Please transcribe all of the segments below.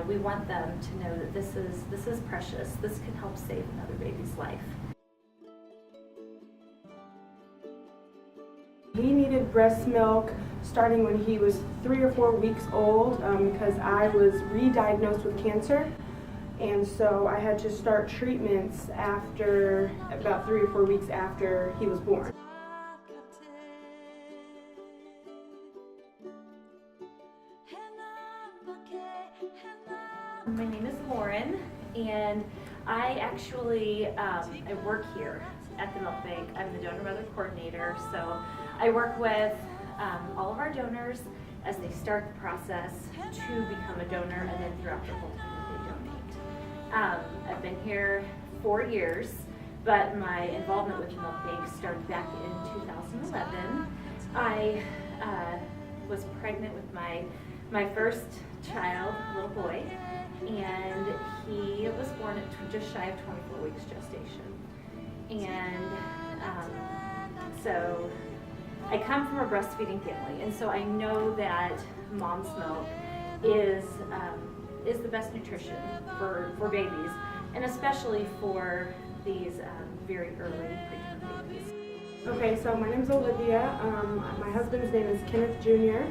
we want them to know that this is precious. This can help save another baby's life. He needed breast milk starting when he was 3 or 4 weeks old because I was re-diagnosed with cancer. And so I had to start treatments after about 3 or 4 weeks after he was born. My name is Lauren, and I actually I work here at the milk bank. I'm the donor mother coordinator, so I work with all of our donors as they start the process to become a donor, and then throughout the whole time that they donate. I've been here 4 years, but my involvement with the milk bank started back in 2011. I was pregnant with my first child, a little boy, and he was born at just shy of 24 weeks gestation. And so I come from a breastfeeding family, and so I know that mom's milk is the best nutrition for babies, and especially for these very early preterm babies. Okay, so my name's Olivia. My husband's name is Kenneth Jr.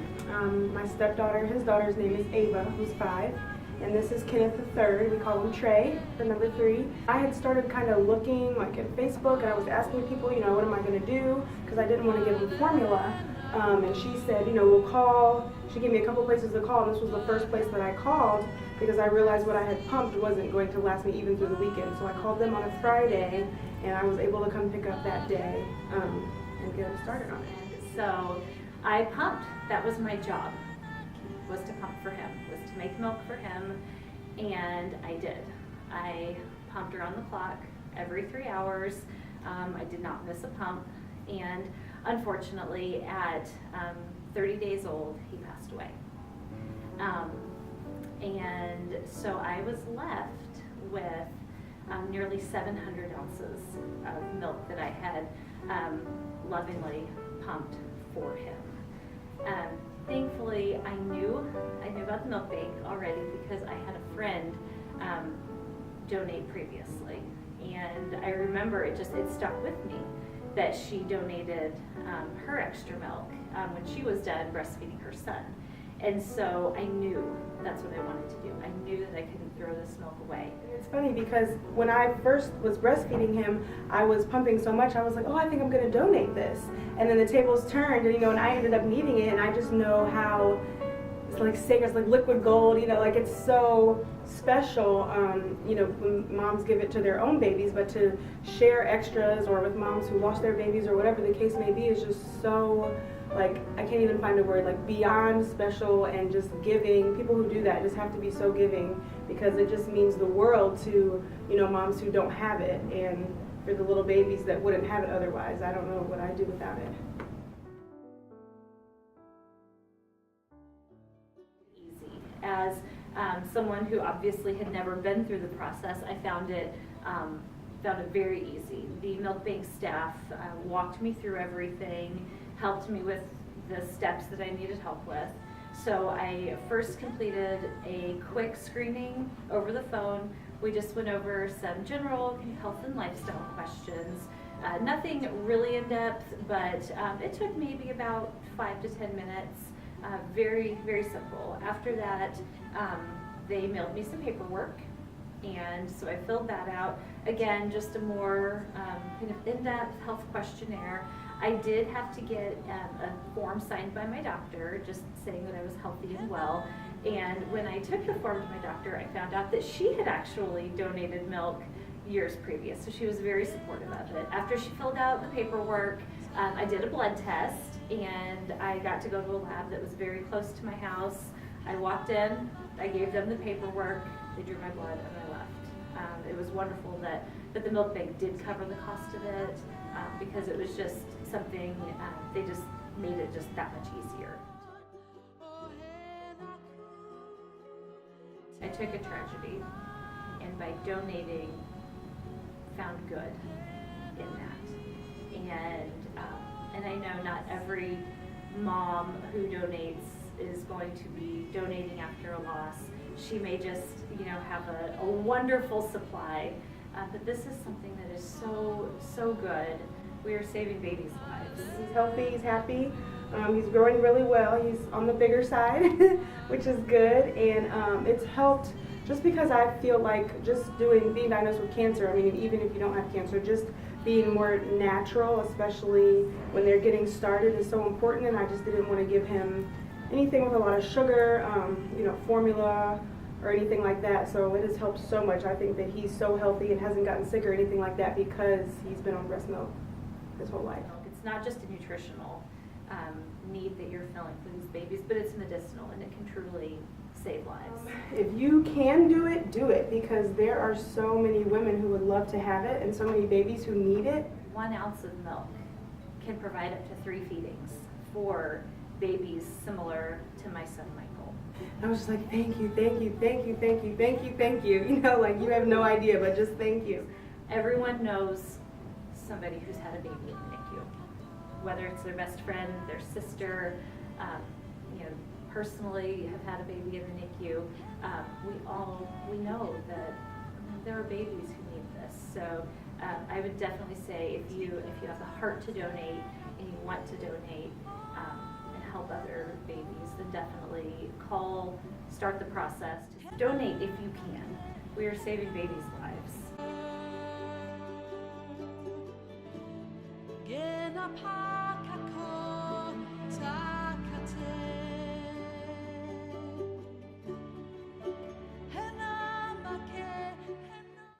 My stepdaughter, his daughter's name is Ava, who's 5. And this is Kenneth III. We call him Trey for number 3. I had started kind of looking like at Facebook, and I was asking people, what am I going to do? Because I didn't want to give him formula. And she said, we'll call. She gave me a couple places to call, and this was the first place that I called because I realized what I had pumped wasn't going to last me even through the weekend. So I called them on a Friday, and I was able to come pick up that day and get them started on it. So I pumped. That was my job, was to pump for him, was to make milk for him, and I did. I pumped around the clock every 3 hours. I did not miss a pump, and unfortunately at 30 days old he passed away. And so I was left with nearly 700 ounces of milk that I had lovingly pumped for him. Thankfully, I knew about the milk bank already because I had a friend donate previously, and I remember it stuck with me that she donated her extra milk when she was done breastfeeding her son, and so I knew that's what I wanted to do. I knew that I couldn't throw this milk away. It's funny because when I first was breastfeeding him, I was pumping so much, I was like, oh, I think I'm going to donate this. And then the tables turned, and I ended up needing it, and I just know how it's like sacred, it's like liquid gold, like it's so special, when moms give it to their own babies, but to share extras or with moms who lost their babies or whatever the case may be is just so, I can't even find a word, beyond special, and just giving. People who do that just have to be so giving because it just means the world to, moms who don't have it, and for the little babies that wouldn't have it otherwise. I don't know what I'd do without it. Easy. As someone who obviously had never been through the process, I found it very easy. The milk bank staff walked me through everything, helped me with the steps that I needed help with. So I first completed a quick screening over the phone. We just went over some general health and lifestyle questions. Nothing really in depth, but it took maybe about 5 to 10 minutes. Very, very simple. After that, they mailed me some paperwork, and so I filled that out. Again, just a more in-depth health questionnaire. I did have to get a form signed by my doctor just saying that I was healthy and well. And when I took the form to my doctor, I found out that she had actually donated milk years previous, so she was very supportive of it. After she filled out the paperwork, I did a blood test, and I got to go to a lab that was very close to my house. I walked in, I gave them the paperwork, they drew my blood, and I left. It was wonderful that the milk bank did cover the cost of it because it was just something, they just made it just that much easier. I took a tragedy, and by donating, found good in that. And I know not every mom who donates is going to be donating after a loss. She may just, have a wonderful supply. But this is something that is so good. We are saving babies' lives. He's healthy, he's happy, he's growing really well. He's on the bigger side, which is good, and it's helped just because I feel like just being diagnosed with cancer, I mean, even if you don't have cancer, just being more natural, especially when they're getting started, is so important, and I just didn't want to give him anything with a lot of sugar, formula, or anything like that. So it has helped so much. I think that he's so healthy and hasn't gotten sick or anything like that because he's been on breast milk his whole life. It's not just a nutritional need that you're filling for these babies, but it's medicinal, and it can truly save lives. If you can do it, because there are so many women who would love to have it and so many babies who need it. 1 ounce of milk can provide up to 3 feedings for babies similar to my son Michael. I was just like, thank you, thank you, thank you, thank you, thank you, thank you. Like you have no idea, but just thank you. Everyone knows somebody who's had a baby in the NICU, whether it's their best friend, their sister, personally have had a baby in the NICU. We know that there are babies who need this. So I would definitely say if you have the heart to donate and you want to donate and help other babies, then definitely start the process. Just donate if you can. We are saving babies' lives. Get up high.